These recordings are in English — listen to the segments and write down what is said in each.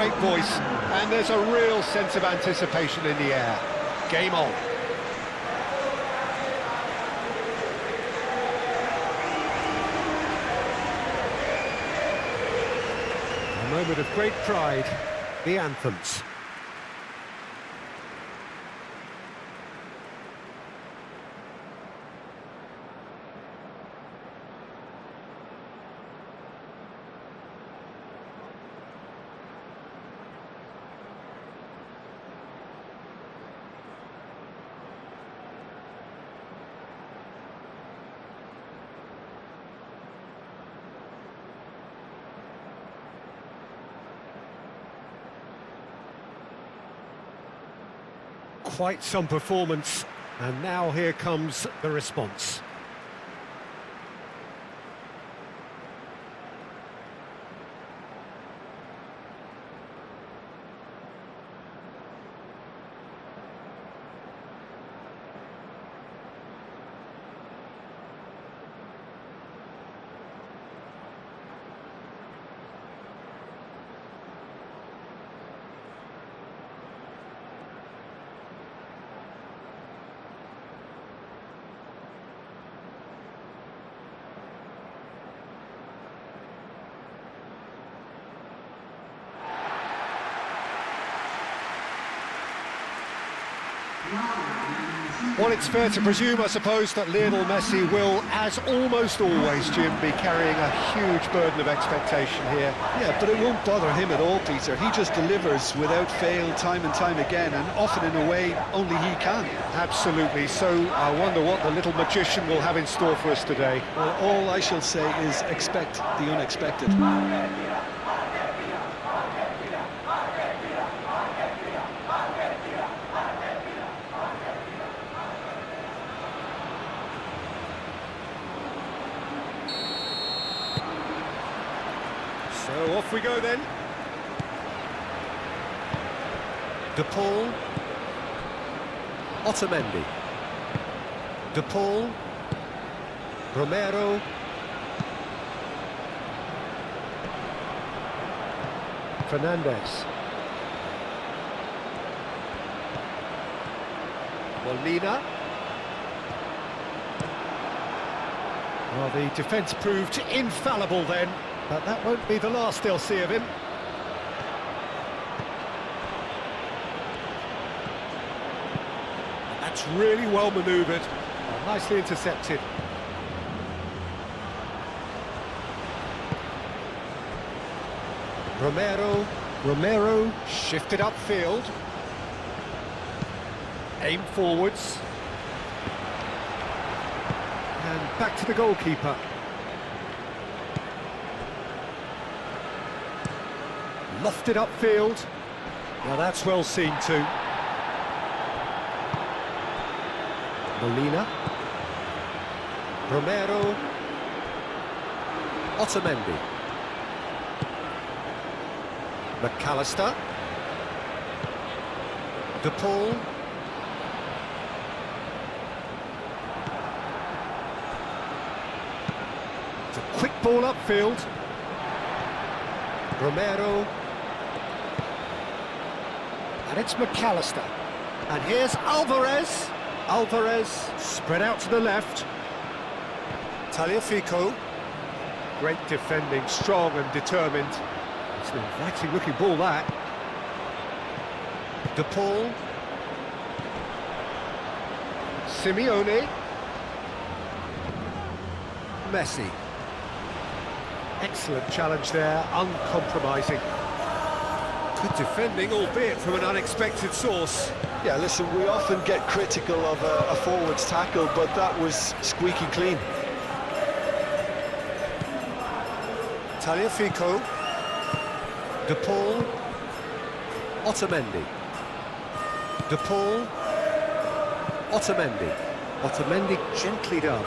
great voice, and there's a real sense of anticipation in the air. Game on. A moment of great pride, the anthems. Quite some performance, and now here comes the response. Well, it's fair to presume, I suppose, that Lionel Messi will, as almost always, Jim, be carrying a huge burden of expectation here. Yeah, but it won't bother him at all, Peter. He just delivers without fail time and time again, and often in a way only he can. Absolutely. So I wonder what the little magician will have in store for us today. Well, all I shall say is expect the unexpected. So off we go then. De Paul. Otamendi. De Paul. Romero. Fernandez. Molina. Well, the defence proved infallible then, but that won't be the last they'll see of him. That's really well manoeuvred, nicely intercepted. Romero shifted upfield. Aim forwards. And back to the goalkeeper. Lofted upfield. Now that's well seen too. Molina. Romero. Otamendi. McAllister. De Paul. It's a quick ball upfield. Romero. And it's McAllister. And here's Alvarez. Alvarez spread out to the left. Tagliafico. Great defending, strong and determined. It's an inviting looking ball, that. De Paul. Simeone. Messi. Excellent challenge there, uncompromising. Good defending, albeit from an unexpected source. Yeah, listen, we often get critical of a forward's tackle, but that was squeaky clean. Tagliafico. De Paul. Otamendi. De Paul. Otamendi. Otamendi gently done.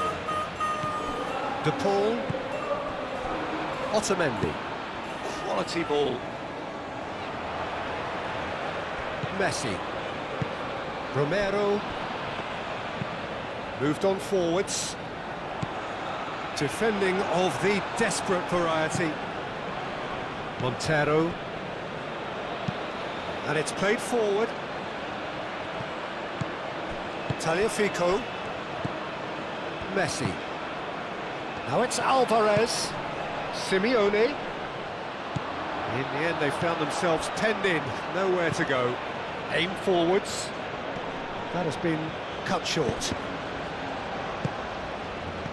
De Paul. Otamendi. Quality ball. Messi. Romero. Moved on forwards. Defending of the desperate variety. Montero. And it's played forward. Tagliafico. Messi. Now it's Alvarez. Simeone. In the end, they found themselves penned in, nowhere to go. Aim forwards. That has been cut short.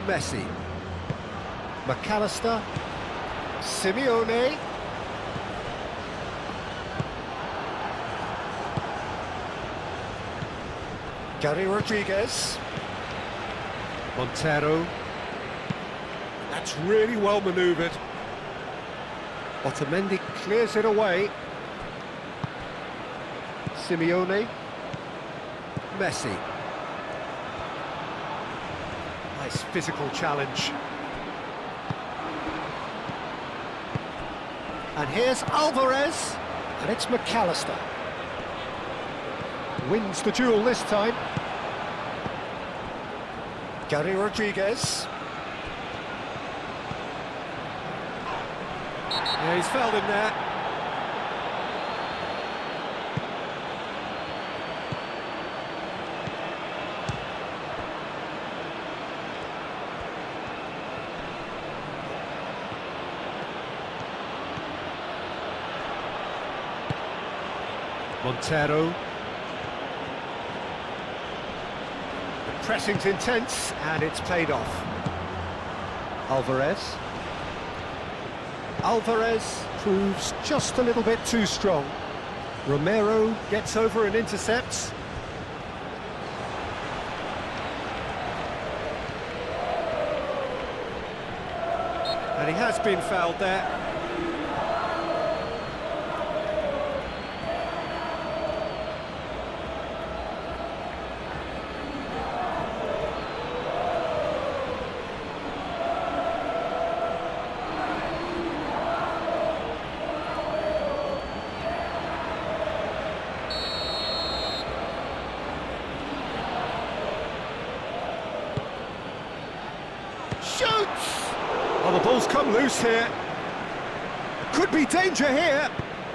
Messi. McAllister. Simeone. Gary Rodriguez. Montero. That's really well manoeuvred. Otamendi clears it away. Simeone. Messi. Nice physical challenge. And here's Alvarez. And it's McAllister. Wins the duel this time. Gary Rodriguez. Yeah, he's fouled him there. Montero. The pressing's intense, and it's played off. Alvarez. Alvarez proves just a little bit too strong. Romero gets over and intercepts. And he has been fouled there. Shoots! Oh, the ball's come loose here. Could be danger here.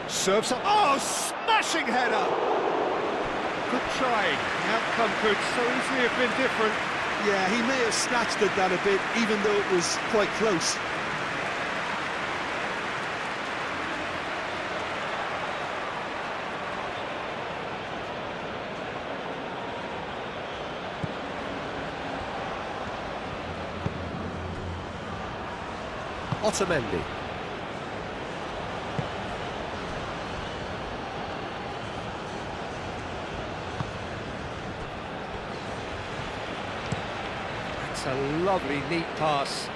Serves up. Oh, smashing header! Good try. The outcome could so easily have been different. Yeah, he may have snatched at that a bit, even though it was quite close. Otamendi. That's a lovely, neat pass.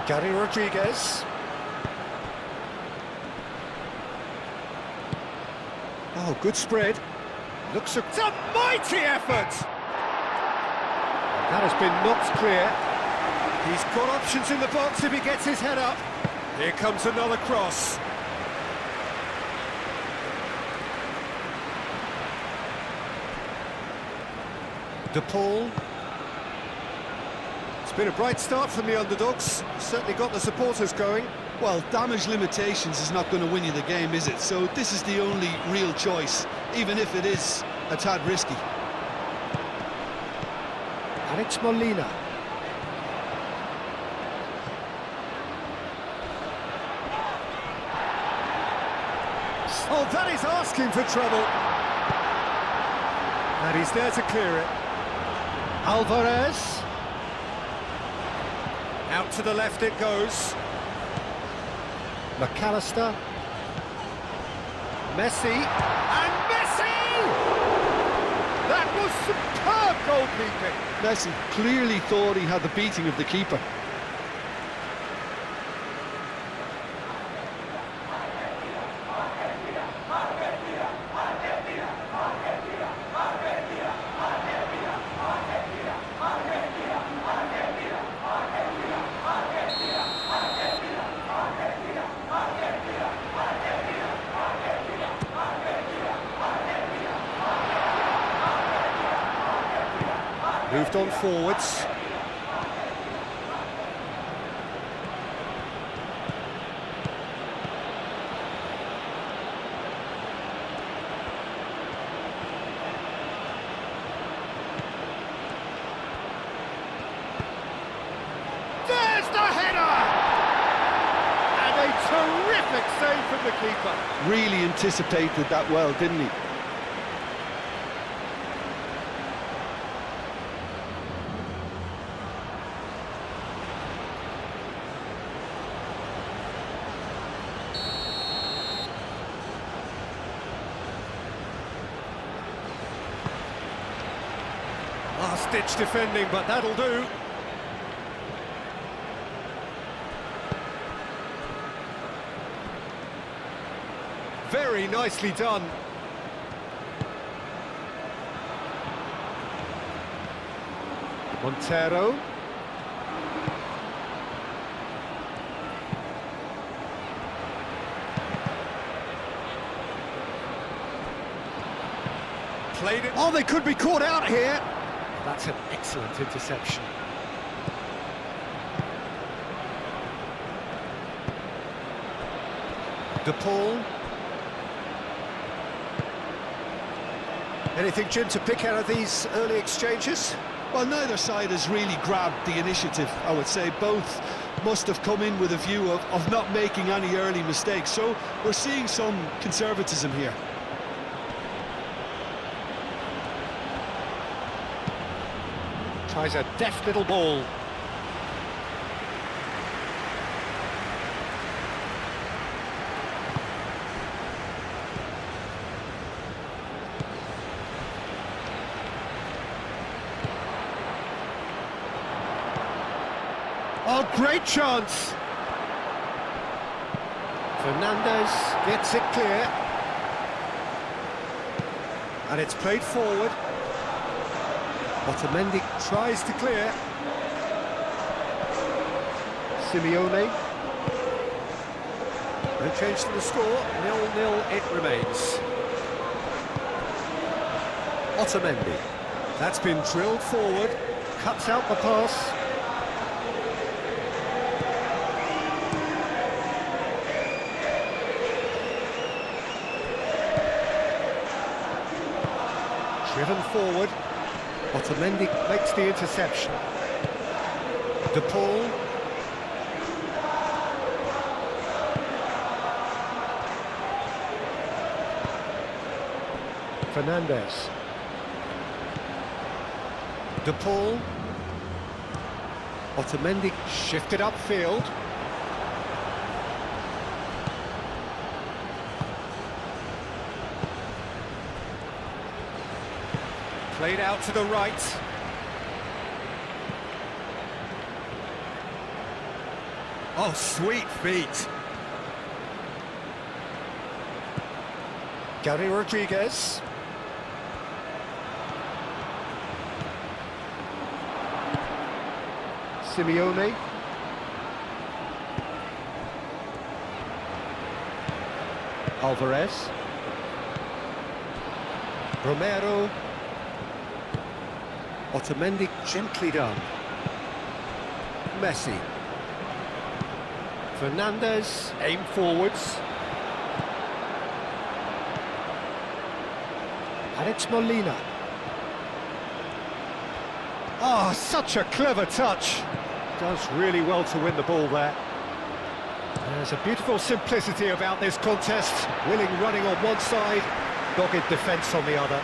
Gary Rodriguez. Oh, good spread. Looks it's a mighty effort! That has been knocked clear. He's got options in the box if he gets his head up. Here comes another cross. De Paul. It's been a bright start from the underdogs. Certainly got the supporters going. Well, damage limitations is not going to win you the game, is it? So this is the only real choice, even if it is a tad risky. And it's Molina. Oh, that is asking for trouble. And he's there to clear it. Alvarez. Out to the left it goes. McAllister. Messi. And Messi! That was superb goalkeeping. Messi clearly thought he had the beating of the keeper. Moved on forwards. terrific save from the keeper. Really anticipated that well, didn't he? Last-ditch defending, but that'll do. Very nicely done. Montero. Played it. Oh, they could be caught out here. That's an excellent interception. DePaul. Anything, Jim, to pick out of these early exchanges? Well, neither side has really grabbed the initiative, I would say. Both must have come in with a view of not making any early mistakes. So we're seeing some conservatism here. Tries a deft little ball. Oh, great chance! Fernandez gets it clear. And it's played forward. Otamendi tries to clear. Simeone. No change to the score, 0-0 it remains. Otamendi. That's been drilled forward, cuts out the pass. Driven forward. Otamendi makes the interception. DePaul. Fernandez. DePaul. Otamendi shifted upfield. Played out to the right. Oh, sweet feet. Gary Rodriguez. Simeone. Alvarez. Romero. Otamendi, gently done. Messi. Fernandez, aim forwards. Alex Molina. Oh, such a clever touch. Does really well to win the ball there. There's a beautiful simplicity about this contest. Willing running on one side, dogged defence on the other.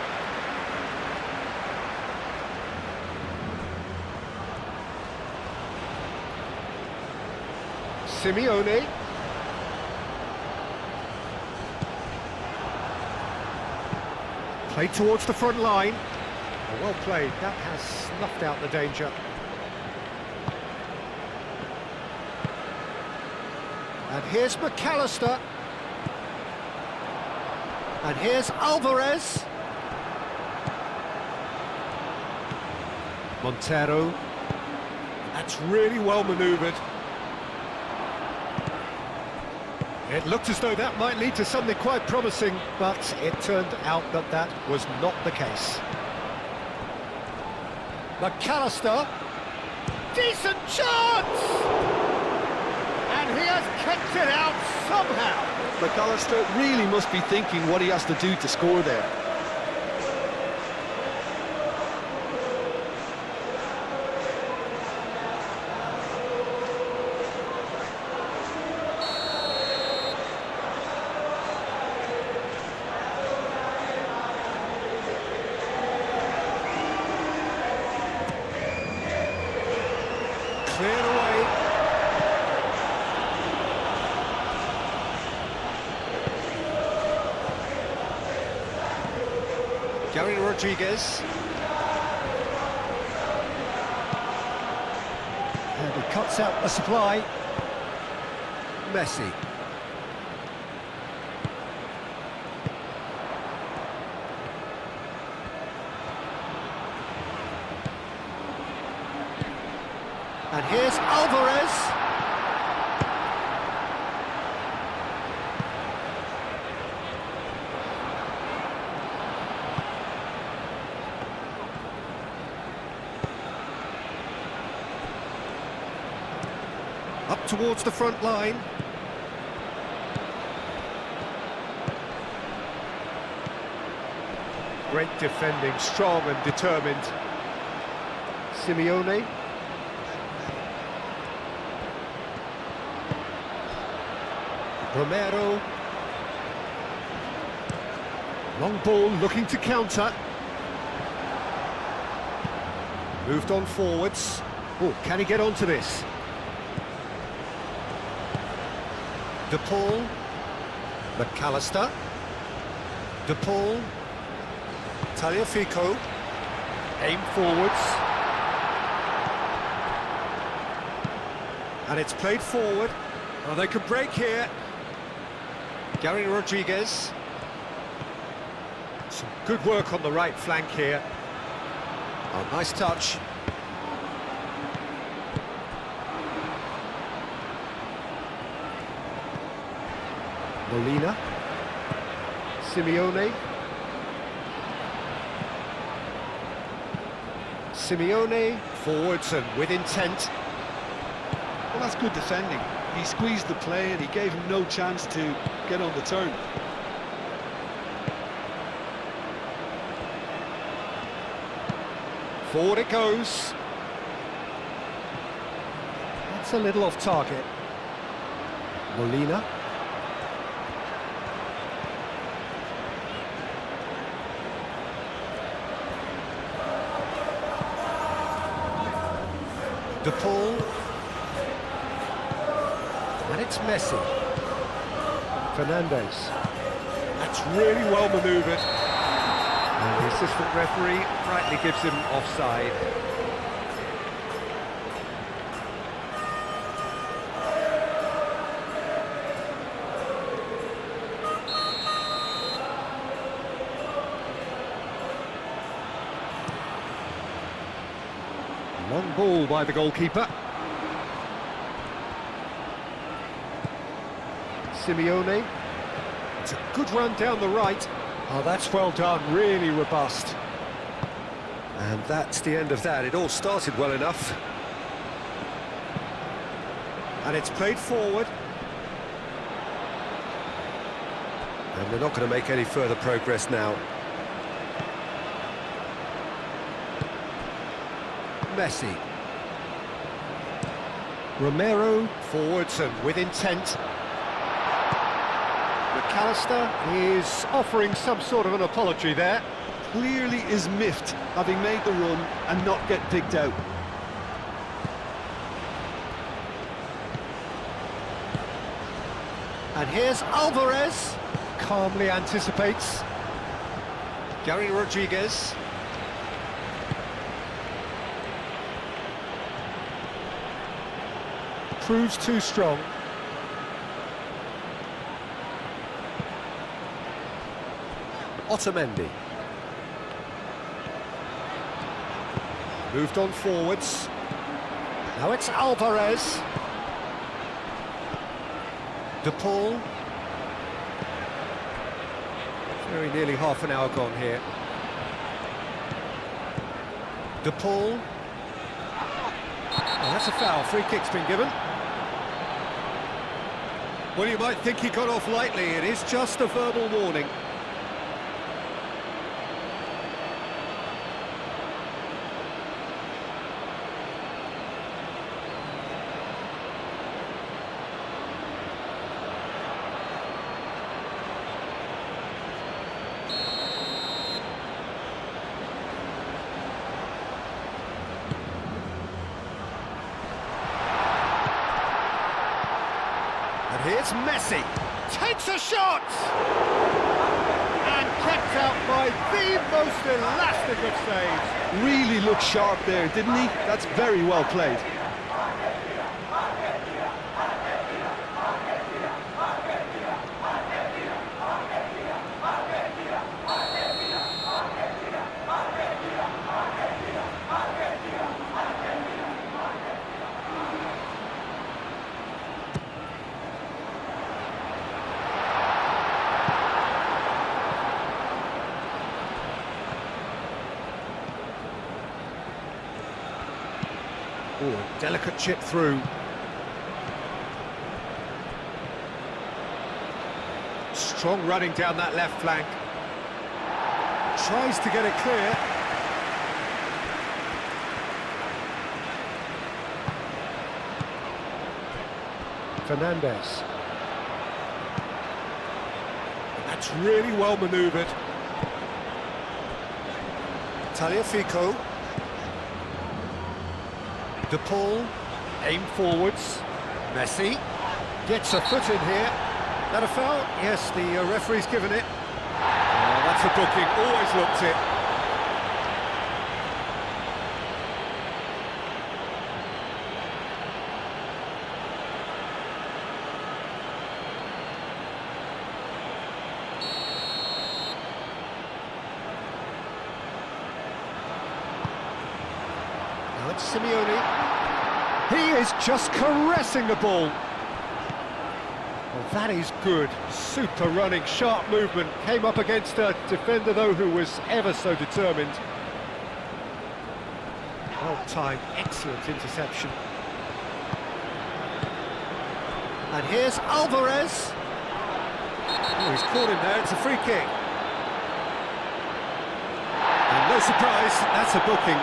Simeone. Played towards the front line. Oh, well played. That has snuffed out the danger. And here's McAllister. And here's Alvarez. Montero. That's really well manoeuvred. It looked as though that might lead to something quite promising, but it turned out that that was not the case. McAllister. Decent chance! And he has kept it out somehow. McAllister really must be thinking what he has to do to score there. Gary Rodriguez. And he cuts out the supply. Messi. And here's Alvarez. Up towards the front line. Great defending, strong and determined. Simeone. Romero. Long ball looking to counter. Moved on forwards. Oh, can he get onto this? De Paul. McAllister. De Paul. Tagliafico. Aim forwards. And it's played forward. Oh, they could break here. Gary Rodriguez. Some good work on the right flank here. Oh, nice touch. Molina. Simeone. Simeone, forwards and with intent. Well, that's good defending. He squeezed the play and he gave him no chance to get on the turn. Forward it goes. That's a little off target. Molina. De Paul. And it's Messi. Fernandez. That's really well manoeuvred. And the assistant referee rightly gives him offside. Long ball by the goalkeeper. Simeone. It's a good run down the right. Oh, that's well done, really robust. And that's the end of that. It all started well enough. And it's played forward. And they're not going to make any further progress now. Messi. Romero, forwards and with intent. McAllister is offering some sort of an apology there. Clearly is miffed, having made the run and not get picked out. And here's Alvarez. Calmly anticipates. Gary Rodriguez. Proves too strong. Otamendi. Moved on forwards. Now it's Alvarez. De Paul. Very nearly half an hour gone here. De Paul. Oh, that's a foul. Free kick's been given. Well, you might think he got off lightly. It is just a verbal warning. And here's Messi. takes a shot! And kept out by the most elastic of saves. Really looked sharp there, didn't he? That's very well played. Oh, delicate chip through. Strong running down that left flank. Tries to get it clear. Fernandez. That's really well manoeuvred. Tagliafico. De Paul, aim forwards. Messi gets a foot in here. That a foul? Yes, the referee's given it. Oh, that's a booking. Always looked it. Now it's Simeone. He is just caressing the ball. Well, that is good. Super running, sharp movement. Came up against a defender, though, who was ever so determined. Well timed, excellent interception. And here's Alvarez. Oh, he's caught him there. It's a free kick. And no surprise, that's a booking.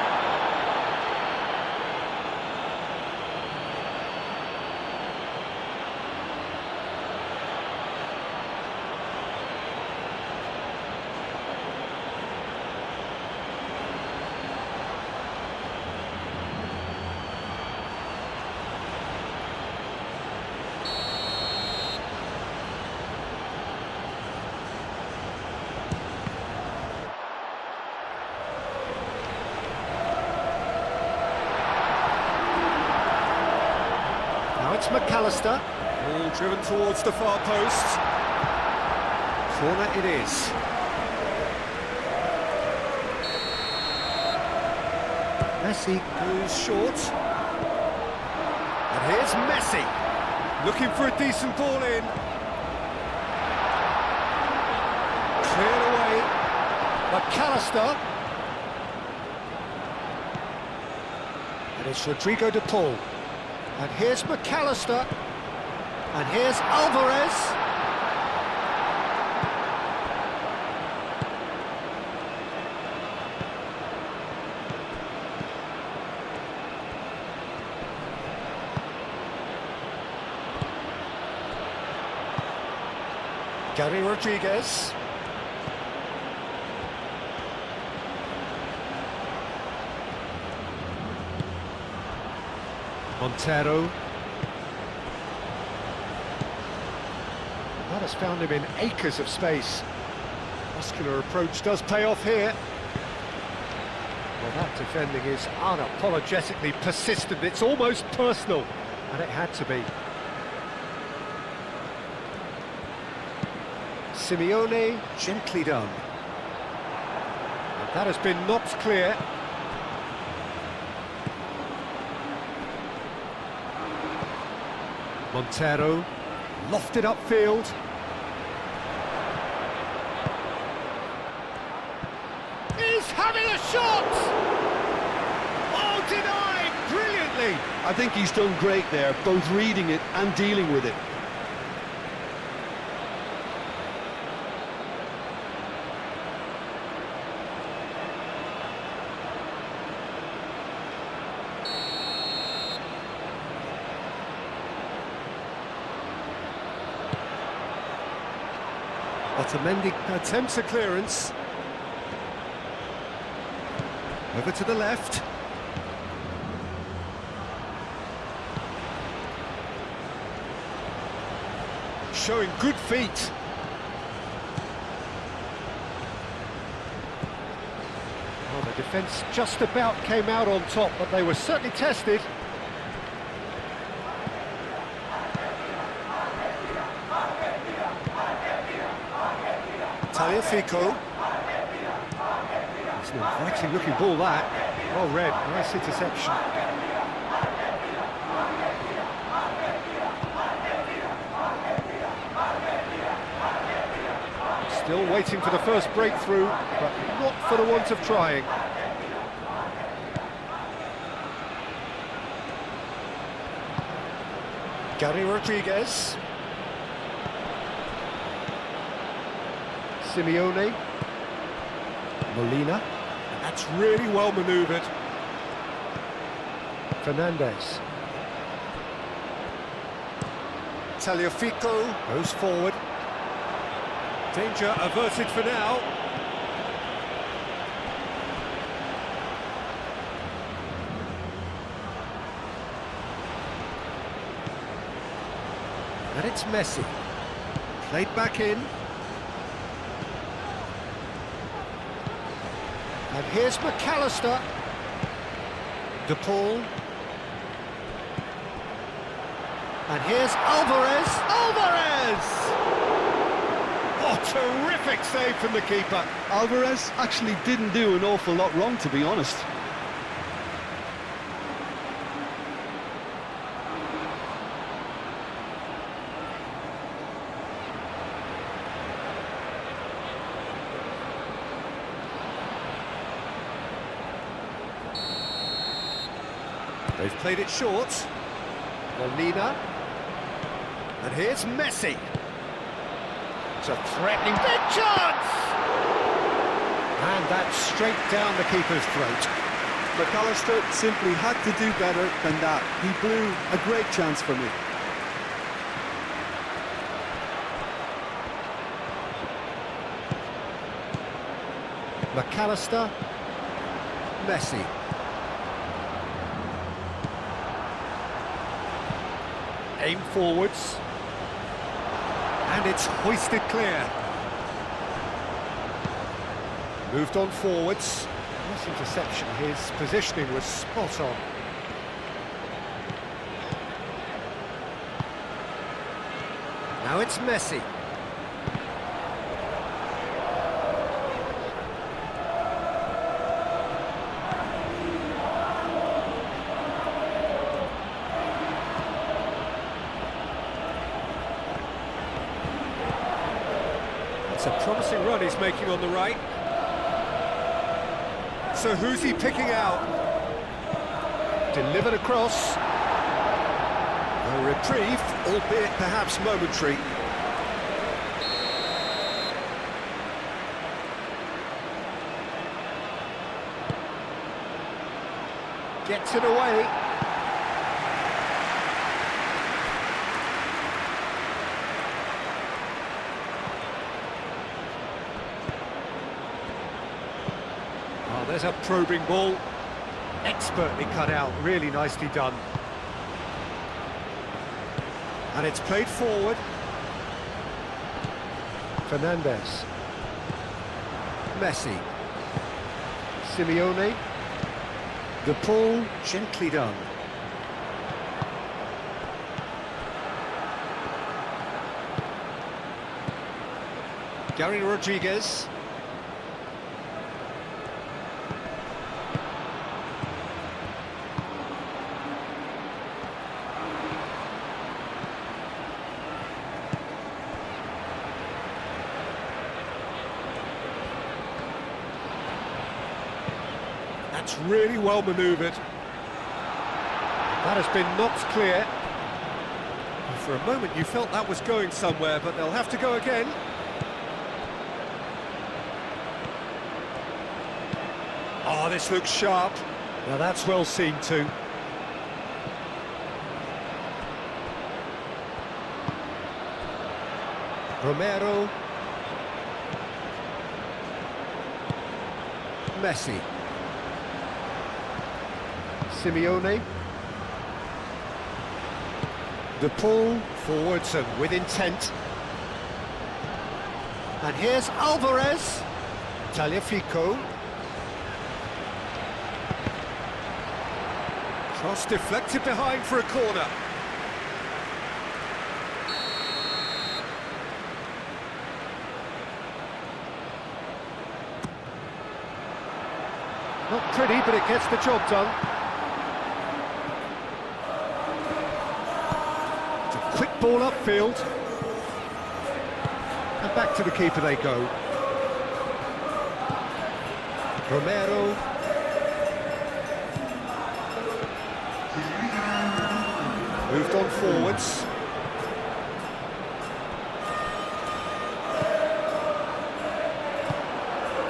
It's McAllister, all driven towards the far post. Corner it is. Messi goes short. And here's Messi, looking for a decent ball in. Cleared away. McAllister. And it's Rodrigo de Paul. And here's McAllister. And here's Alvarez. Gary Rodriguez. Montero. That has found him in acres of space. Muscular approach does pay off here. Well, that defending is unapologetically persistent. It's almost personal, and it had to be. Simeone, gently done. And that has been knocked clear. Montero, lofted upfield. He's having a shot! Oh, denied brilliantly! I think he's done great there, both reading it and dealing with it. Otamendi attempts a clearance. Over to the left. showing good feet. Well, the defence just about came out on top, but they were certainly tested. Tagliafico. It's an inviting looking ball, that. Well read, nice interception. Still waiting for the first breakthrough, but not for the want of trying. Gary Rodriguez. Simeone. Molina. And that's really well manoeuvred. Fernandez. Tagliafico goes forward. Danger averted for now. And it's Messi. Played back in. And here's McAllister. De Paul. And here's Alvarez. Alvarez! Oh, terrific save from the keeper. Alvarez actually didn't do an awful lot wrong, to be honest. They've played it short. Molina. And here's Messi. It's a threatening big chance! And that's straight down the keeper's throat. McAllister simply had to do better than that. He blew a great chance for me. McAllister. Messi. Aim forwards. And it's hoisted clear. Moved on forwards. Nice interception. His positioning was spot on. Now it's Messi. It's a promising run he's making on the right. So who's he picking out? Delivered across. A reprieve, albeit perhaps momentary. Gets it away. Oh, there's a probing ball. Expertly cut out, really nicely done. And it's played forward. Fernandez. Messi. Simeone. De Paul, gently done. Gary Rodriguez. That's really well manoeuvred. That has been knocked clear. For a moment you felt that was going somewhere, but they'll have to go again. Oh, this looks sharp. Now that's well seen too. Romero. Messi. Simeone. De Paul, forwards and with intent. And here's Alvarez. Tagliafico. Cross deflected behind for a corner. Not pretty, but it gets the job done. It's a quick ball upfield. And back to the keeper they go. Romero. Moved on forwards.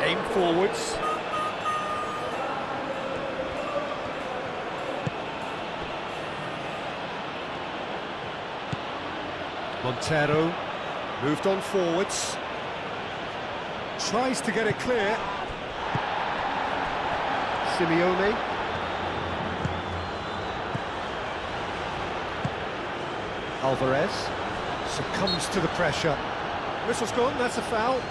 Aim forwards. Montero. Moved on forwards. Tries to get it clear. Simeone. Alvarez succumbs to the pressure. Whistle's gone, that's a foul.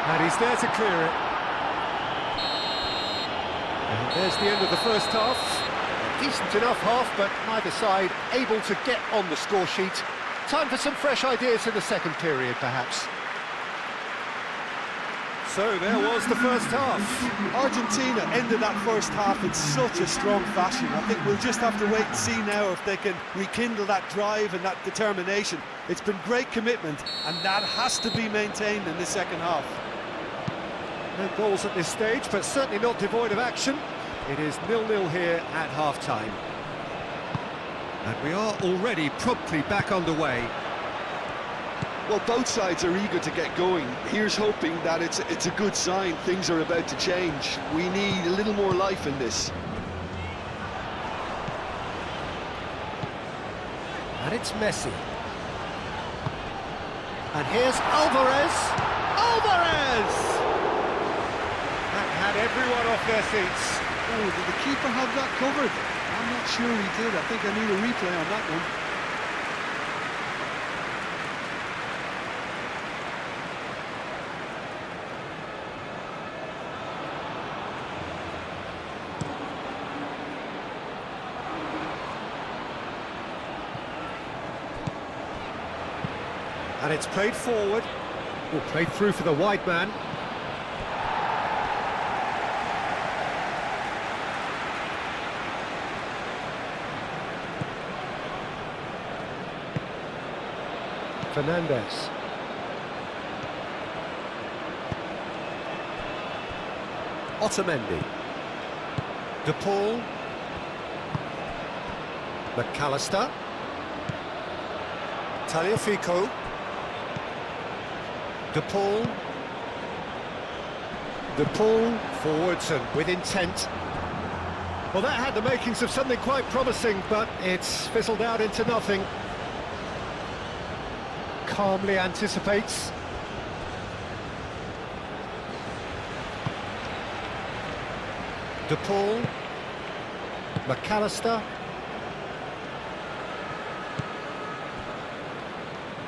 And he's there to clear it. And there's the end of the first half. A decent enough half, but neither side able to get on the score sheet. Time for some fresh ideas in the second period, perhaps. So there was the first half. Argentina ended that first half in such a strong fashion. I think we'll just have to wait and see now if they can rekindle that drive and that determination. It's been great commitment, and that has to be maintained in the second half. No goals at this stage, but certainly not devoid of action. It is 0-0 here at half-time. And we are already promptly back underway. Well, both sides are eager to get going. Here's hoping that it's a good sign. Things are about to change. We need a little more life in this. And it's Messi. And here's Alvarez. Alvarez! That had everyone off their seats. Oh, did the keeper have that covered? I'm not sure he did. I think I need a replay on that one. And it's played forward. Or played through for the wide man. Fernandez. Otamendi. De Paul. McAllister. Tagliafico. De Paul. De Paul forwards and with intent. Well, that had the makings of something quite promising, but it's fizzled out into nothing. Calmly anticipates. De Paul. McAllister.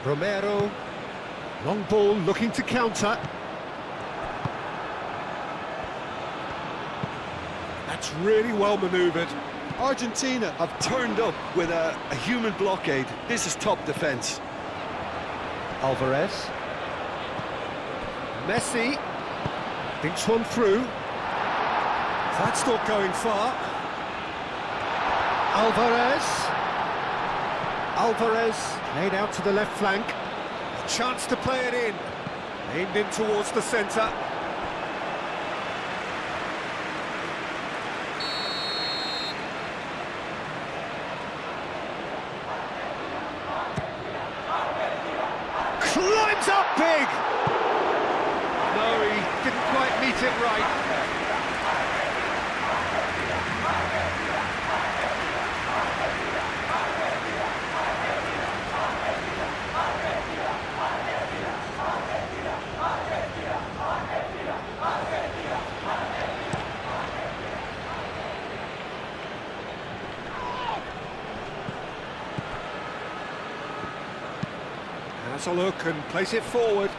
Romero. Long ball looking to counter. That's really well manoeuvred. Argentina have turned up with a human blockade. This is top defence. Alvarez. Messi. Thinks one through. That's not going far. Alvarez. Alvarez laid out to the left flank. A chance to play it in. Aimed in towards the centre. Climbs up big! No, he didn't quite meet it right. a look and place it forward.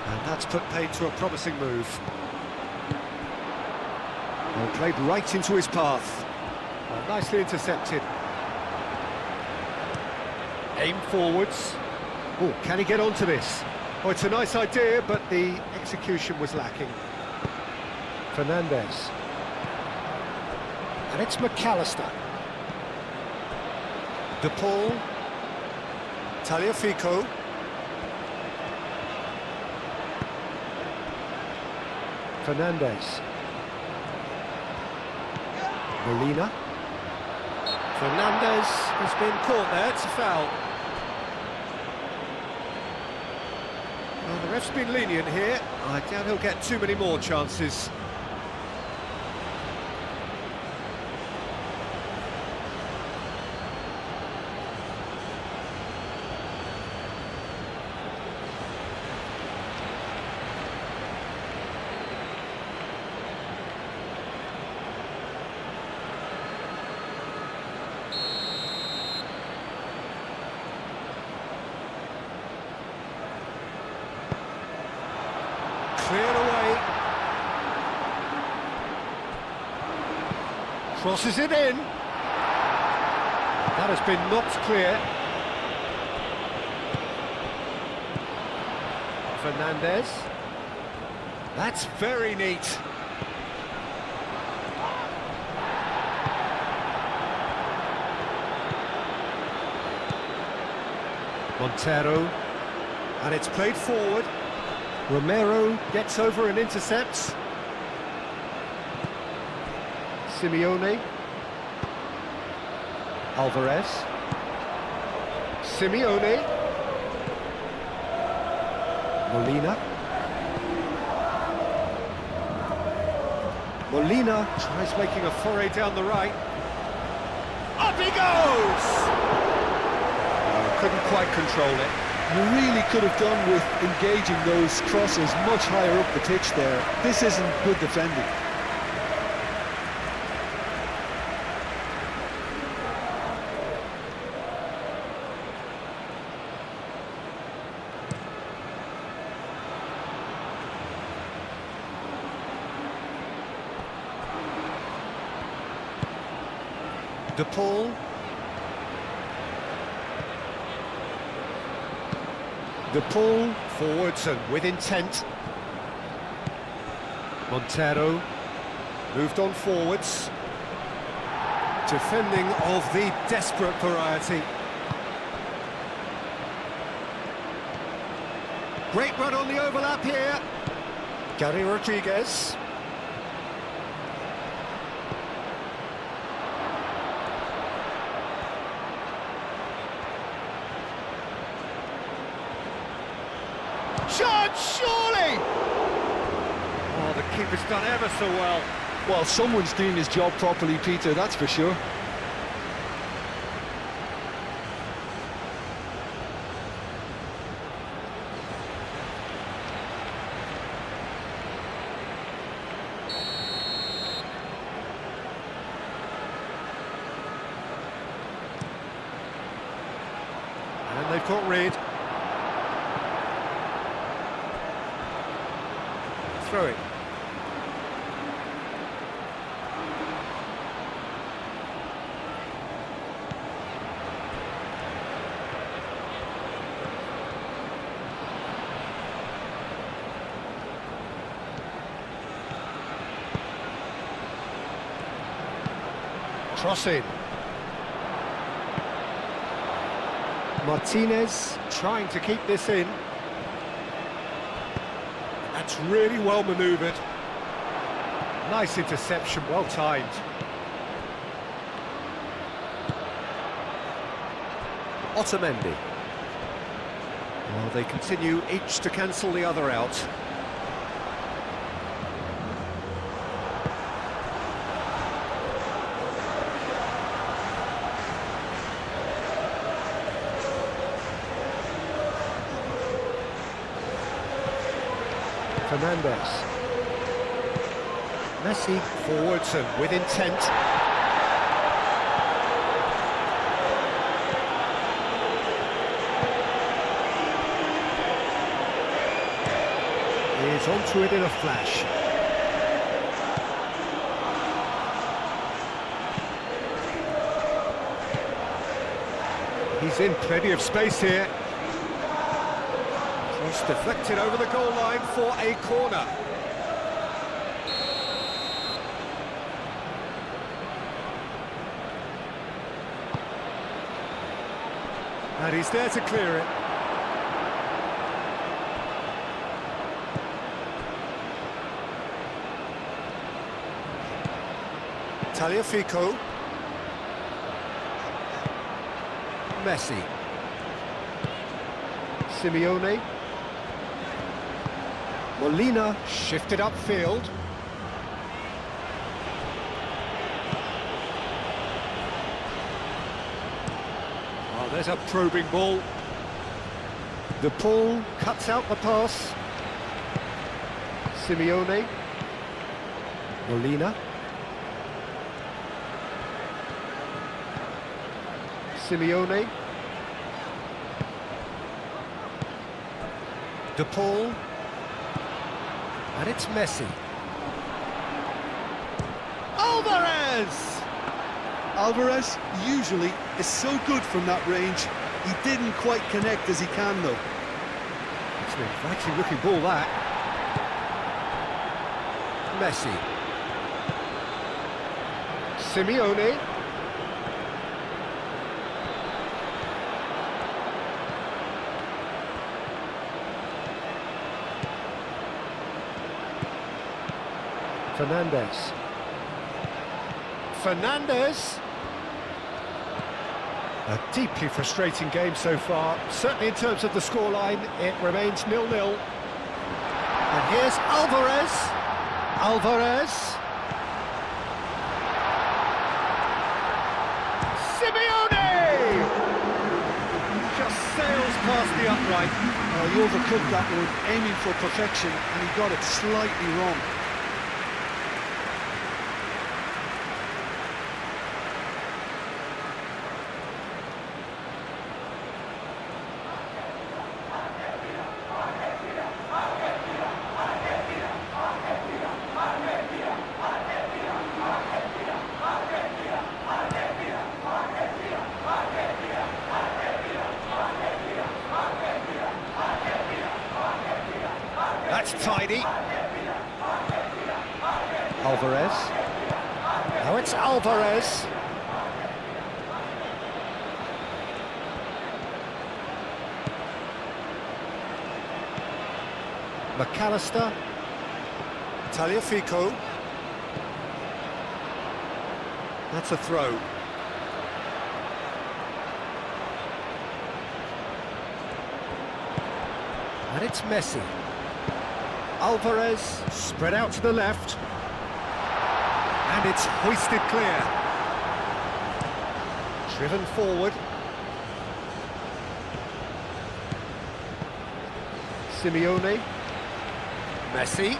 And that's put paid to a promising move. Well, played right into his path. Well, nicely intercepted. Aim forwards. Oh, can he get onto this? Oh, it's a nice idea, but the execution was lacking. Fernandez. And it's McAllister. De Paul. Tagliafico. Fernandez. Molina. Fernandez has been caught there, it's a foul. Well, the ref's been lenient here. I doubt he'll get too many more chances. Cleared away. Crosses it in. That has been knocked clear. Fernandez. That's very neat. Montero. And it's played forward. Romero gets over and intercepts. Simeone. Alvarez. Simeone. Molina. Molina tries making a foray down the right. Up he goes! Oh, couldn't quite control it. You really could have done with engaging those crosses much higher up the pitch there. This isn't good defending. De Paul. De Paul forwards and with intent. Montero moved on forwards. Defending of the desperate variety. Great run on the overlap here. Gary Rodriguez. Shot, surely! Oh, the keeper's done ever so well. Well, someone's doing his job properly, Peter, that's for sure. And they've got rid. Throw it. Cross in. Martinez trying to keep this in. That's really well manoeuvred. Nice interception, well timed. Otamendi. Well, they continue each to cancel the other out. Fernandez. Messi forwards and with intent. onto it in a flash. He's in plenty of space here. Cross deflected over the goal line for a corner. And he's there to clear it. Tagliafico. Messi. Simeone. Molina shifted upfield. Oh, there's a probing ball. De Paul cuts out the pass. Simeone. Molina. Simeone. De Paul. And it's Messi. Alvarez! Alvarez usually is so good from that range. He didn't quite connect as he can, though. It's an inviting looking ball, that. Messi. Simeone. Fernandez. Fernandez. A deeply frustrating game so far. Certainly in terms of the scoreline, it remains 0-0. And here's Alvarez. Alvarez. Simeone! Just sails past the upright. He overcooked that one, aiming for perfection, and he got it slightly wrong. That's tidy. Alvarez. Now it's Alvarez. McAllister. Tagliafico. That's a throw. And it's Messi. Alvarez spread out to the left. And it's hoisted clear. Driven forward. Simeone. Messi.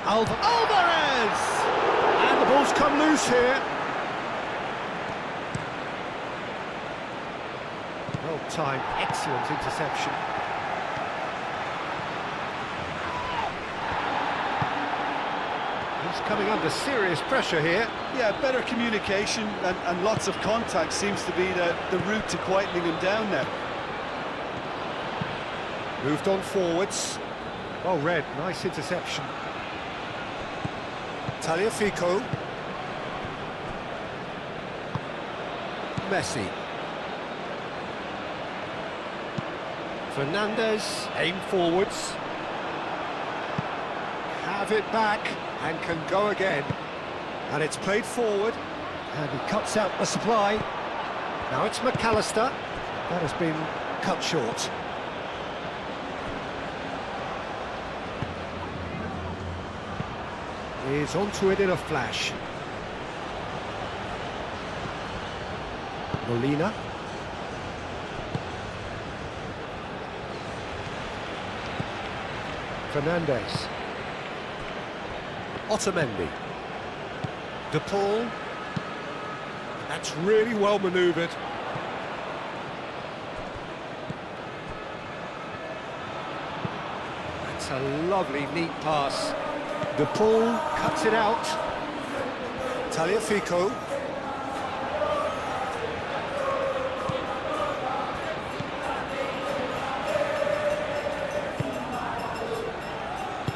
Alvarez! And the ball's come loose here. Well timed, excellent interception. He's coming under serious pressure here. Yeah, better communication and lots of contact seems to be the route to quietening him down now. Moved on forwards. Well read, nice interception. Tagliafico. Messi. Fernandez, aim forwards. Have it back and can go again. And it's played forward. And he cuts out the supply. Now it's McAllister. That has been cut short. Is onto it in a flash. Molina. Fernandez. Otamendi. De Paul. That's really well manoeuvred. That's a lovely, neat pass. The Paul cuts it out. Tagliafico.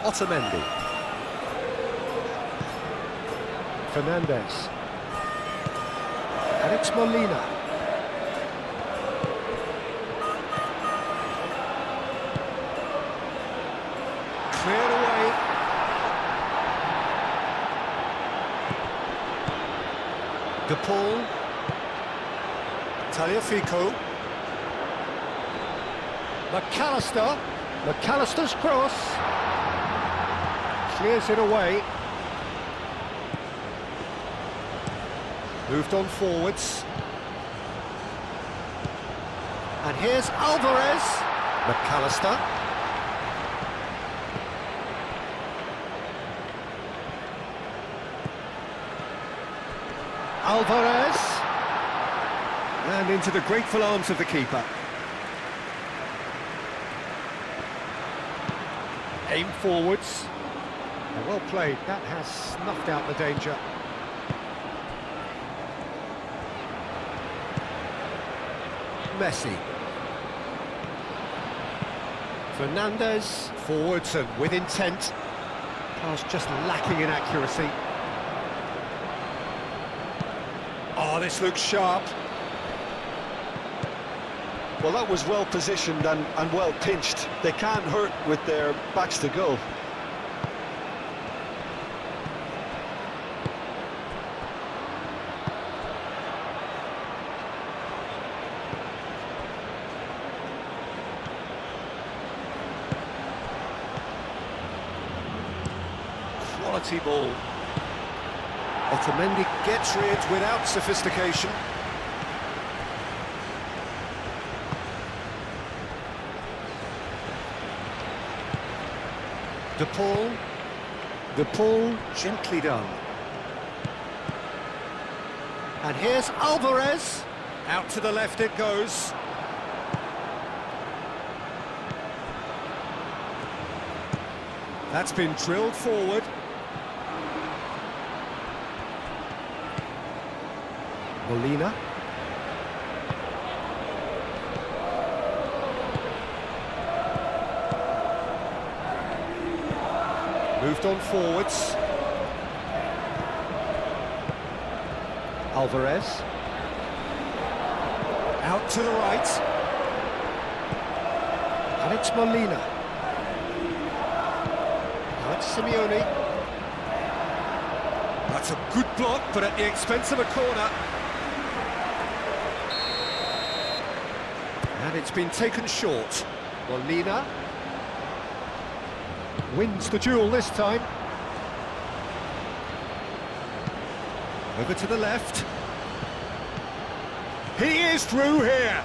Otamendi. Fernandez. And it's Molina. Cleared away. De Paul. Tagliafico. McAllister. McAllister's cross. Clears it away. Moved on forwards. And here's Alvarez. McAllister. Alvarez. And into the grateful arms of the keeper. Aim forwards. Well played, that has snuffed out the danger. Messi. Fernandez, forwards and with intent. Pass just lacking in accuracy. Oh, this looks sharp. Well, that was well positioned and well pinched. They can't hurt with their backs to goal. Quality ball. Otamendi gets rid without sophistication. De Paul. De Paul, gently done. And here's Alvarez. Out to the left it goes. That's been drilled forward. Molina. Moved on forwards. Alvarez. Out to the right. And it's Molina. Now it's Simeone. That's a good block, but at the expense of a corner. And it's been taken short. Molina wins the duel this time. Over to the left. He is through here.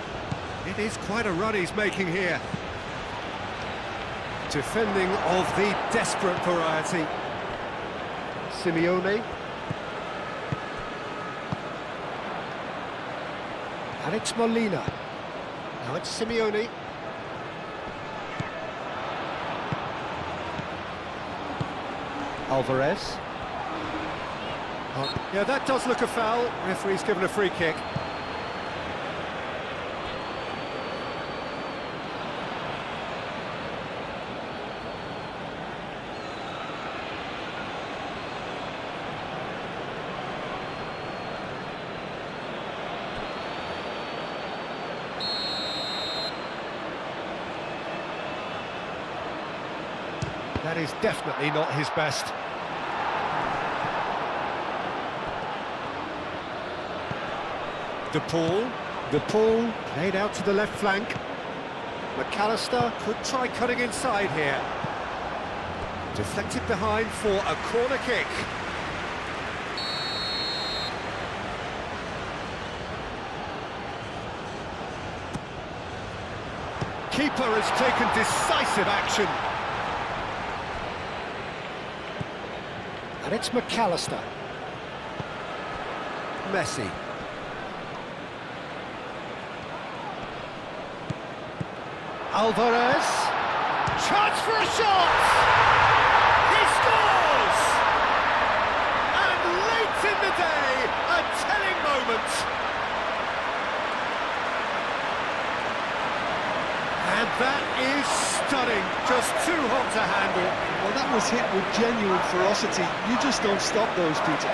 It is quite a run he's making here. Defending of the desperate variety. Simeone. And it's Molina. Now it's Simeone. Alvarez. Oh, yeah, that does look a foul. Referee's given a free kick. That is definitely not his best. De Paul. De Paul played out to the left flank. McAllister could try cutting inside here. Deflected behind for a corner kick. Keeper has taken decisive action. And it's McAllister. Messi. Alvarez. chance for a shot! He scores! And late in the day, a telling moment. And that is stunning, just too hot to handle. Well, that was hit with genuine ferocity. You just don't stop those, Peter.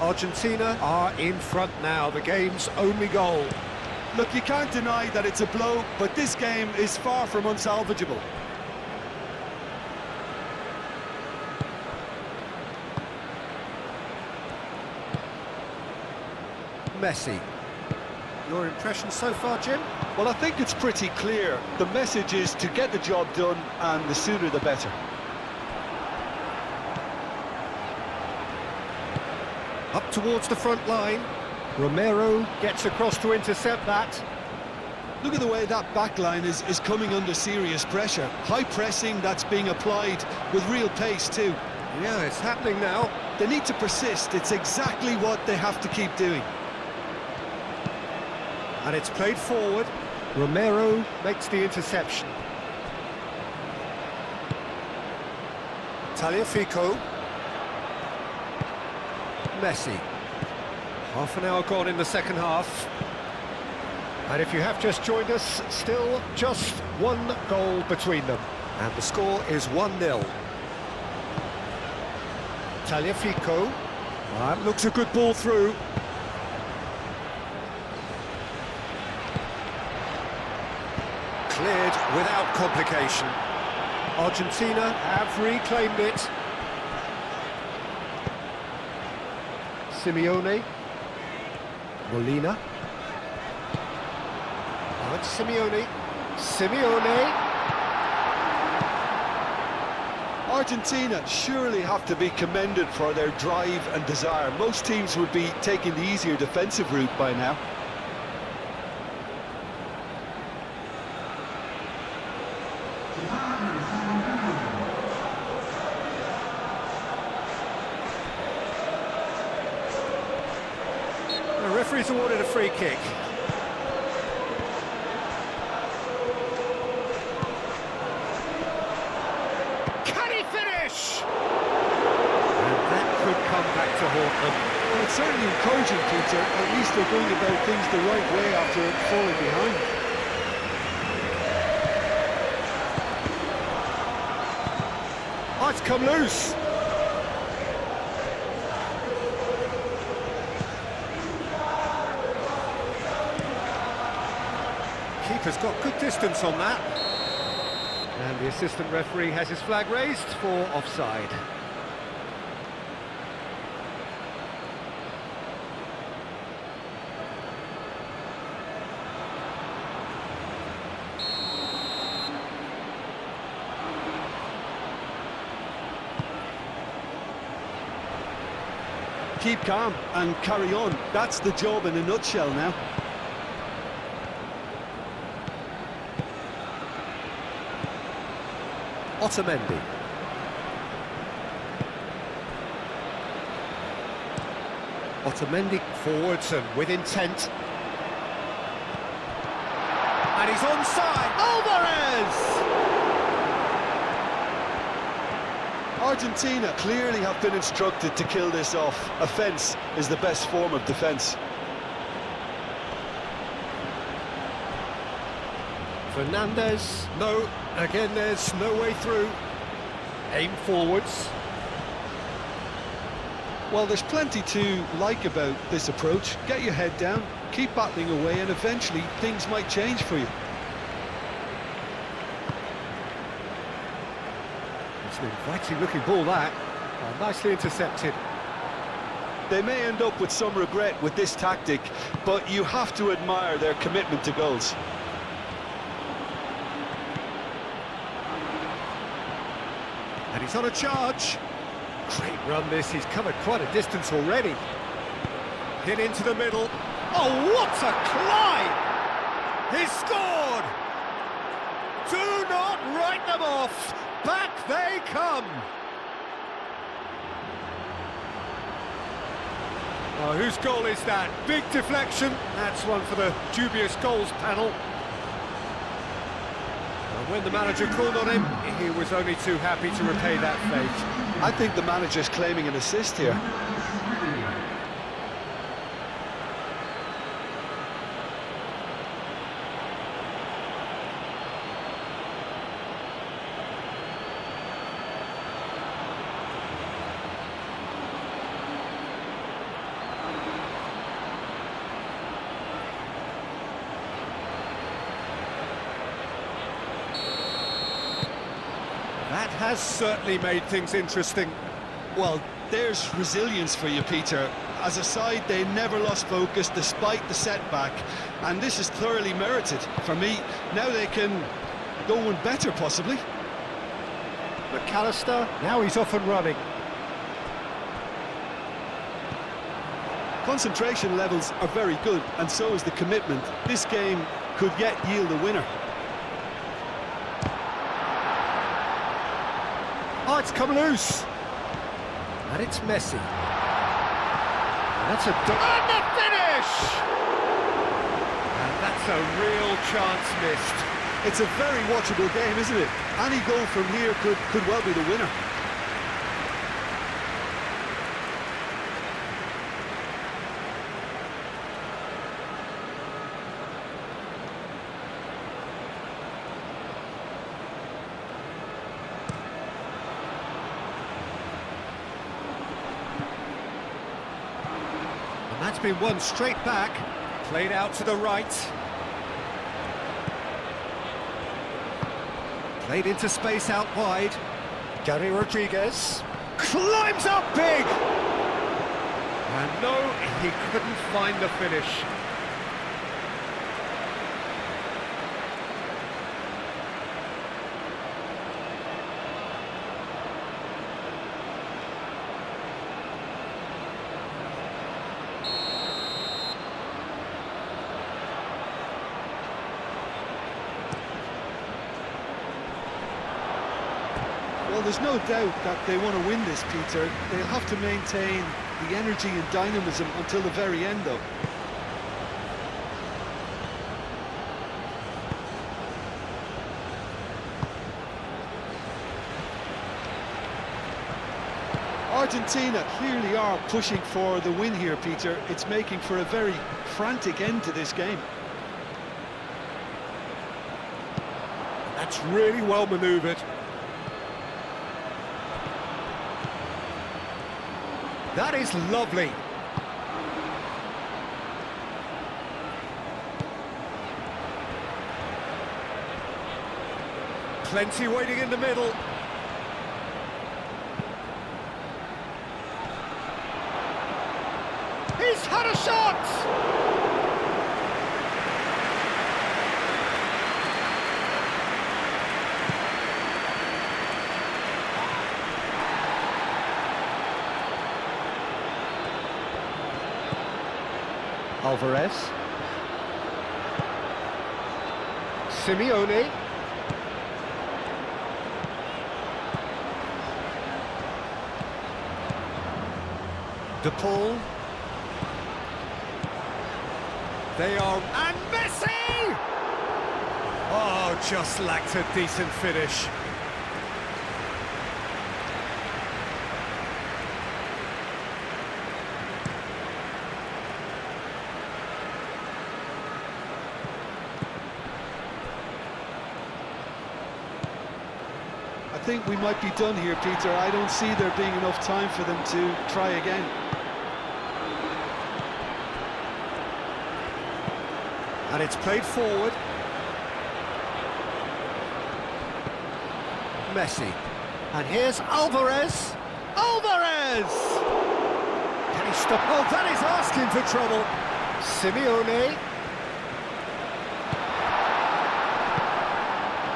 Argentina are in front now, the game's only goal. Look, you can't deny that it's a blow, but this game is far from unsalvageable. Messi. Your impression so far, Jim? Well, I think it's pretty clear. The message is to get the job done, and the sooner the better. Up towards the front line. Romero gets across to intercept that. Look at the way that back line is coming under serious pressure. High pressing that's being applied with real pace too. Yeah, it's happening now. They need to persist. It's exactly what they have to keep doing. And it's played forward. Romero makes the interception. Tagliafico. Messi. Half an hour gone in the second half. And if you have just joined us, still just one goal between them. And the score is 1-0. Tagliafico. That looks a good ball through. Cleared without complication. Argentina have reclaimed it. Simeone. Molina. Now it's Simeone. Simeone. Argentina surely have to be commended for their drive and desire. Most teams would be taking the easier defensive route by now. The referee's awarded a free kick. Can he finish? And that could come back to haunt them. Well, it's certainly encouraging, Peter. At least they're going about things the right way after falling behind. Oh, it's come loose. Keeper's got good distance on that. And the assistant referee has his flag raised for offside. Keep calm and carry on. That's the job in a nutshell now. Otamendi. Otamendi forwards and with intent. And he's onside. Alvarez! Argentina clearly have been instructed to kill this off. Offence is the best form of defence. Fernandez. No, again there's no way through. Aim forwards. Well, there's plenty to like about this approach. Get your head down, keep battling away, and eventually things might change for you. It's an inviting looking ball that. Oh, nicely intercepted. They may end up with some regret with this tactic, but you have to admire their commitment to goals. And he's on a charge. Great run this, he's covered quite a distance already. Hit into the middle. Oh, what a climb! He's scored! Do not write them off! Back they come! Oh, whose goal is that? Big deflection. That's one for the dubious goals panel. And when the manager called on him, he was only too happy to repay that fate. I think the manager's claiming an assist here. That has certainly made things interesting. Well, there's resilience for you, Peter. As a side, they never lost focus despite the setback, and this is thoroughly merited. For me, now they can go one better, possibly. McAllister, now he's off and running. Concentration levels are very good, and so is the commitment. This game could yet yield a winner. Oh, it's come loose. And it's Messi. And that's a... And the finish! And that's a real chance missed. It's a very watchable game, isn't it? Any goal from here could well be the winner. That's been won straight back, played out to the right. Played into space out wide. Gary Rodriguez climbs up big! And no, he couldn't find the finish. Well, there's no doubt that they want to win this, Peter. They'll have to maintain the energy and dynamism until the very end, though. Argentina clearly are pushing for the win here, Peter. It's making for a very frantic end to this game. That's really well manoeuvred. That is lovely. Plenty waiting in the middle. He's had a shot! Alvarez. Simeone. De Paul. They are... And Messi! Oh, just lacked a decent finish. I think we might be done here, Peter. I don't see there being enough time for them to try again. And it's played forward. Messi. And here's Alvarez. Alvarez! Can he stop? Oh, that is asking for trouble. Simeone.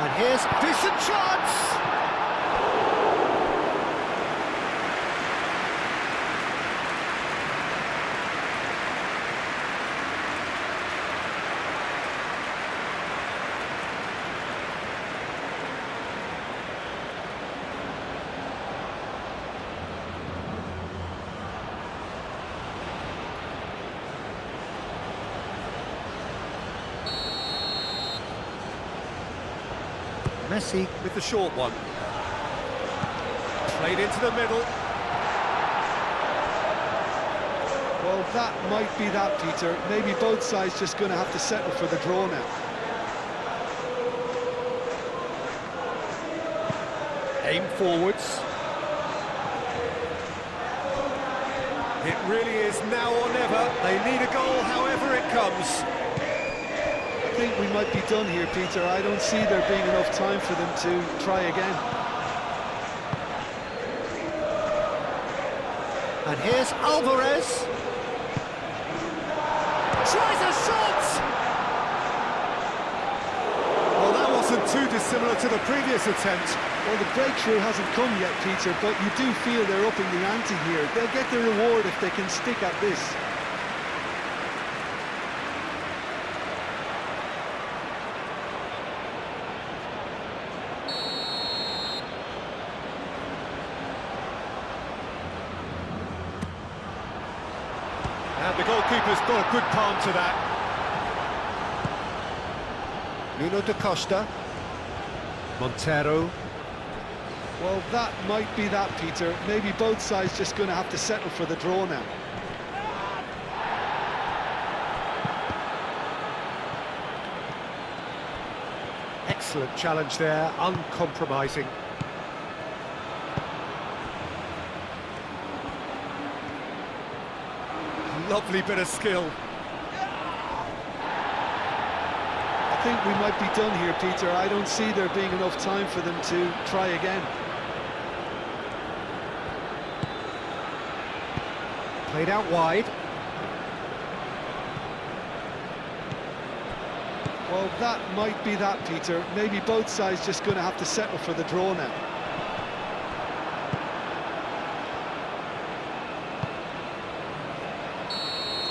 And here's decent chance. Messi. with the short one. Played into the middle. Well, that might be that, Peter. Maybe both sides just going to have to settle for the draw now. Aim forwards. It really is now or never. They need a goal however it comes. I think we might be done here, Peter. I don't see there being enough time for them to try again. And here's Alvarez. Tries a shot! Well, that wasn't too dissimilar to the previous attempt. Well, the breakthrough hasn't come yet, Peter, but you do feel they're upping the ante here. They'll get their reward if they can stick at this. And the goalkeeper's got a good palm to that. Nuno da Costa. Montero. Well, that might be that, Peter. Maybe both sides just going to have to settle for the draw now. Excellent challenge there, uncompromising. Lovely bit of skill. I think we might be done here, Peter. I don't see there being enough time for them to try again. Played out wide. Well, that might be that, Peter. Maybe both sides just going to have to settle for the draw now.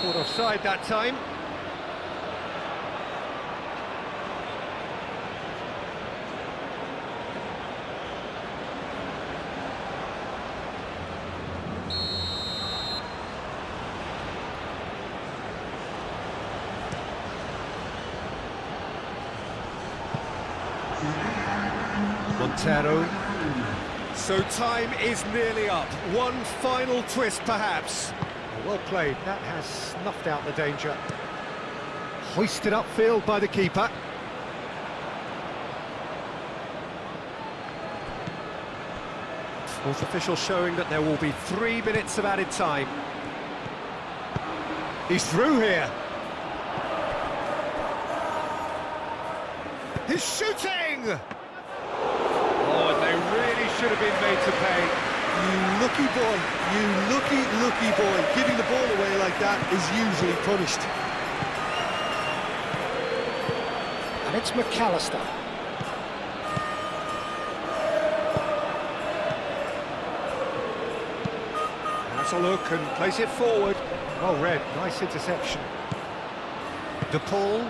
Caught offside that time. Montero. So time is nearly up. One final twist, perhaps. Well played. That has snuffed out the danger. Hoisted upfield by the keeper. Fourth official showing that there will be 3 minutes of added time. He's through here. He's shooting! Oh, and they really should have been made to pay. You lucky boy, you lucky boy. Giving the ball away like that is usually punished. And it's McAllister. Has a look and plays it forward. Well read, nice interception. DePaul.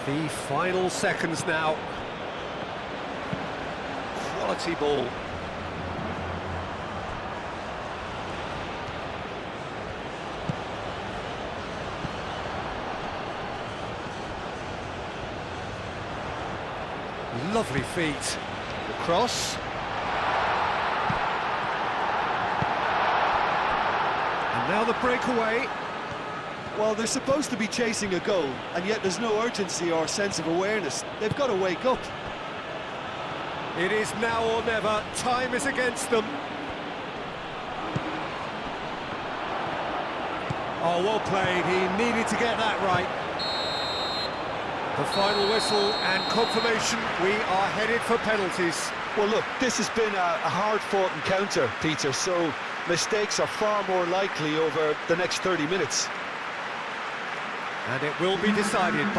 The final seconds now. Quality ball. Lovely feet. The cross. And now the breakaway. Well, they're supposed to be chasing a goal, and yet there's no urgency or sense of awareness. They've got to wake up. It is now or never. Time is against them. Oh, well played. He needed to get that right. The final whistle and confirmation. We are headed for penalties. Well, look, this has been a hard-fought encounter, Peter, so mistakes are far more likely over the next 30 minutes. And it will be decided by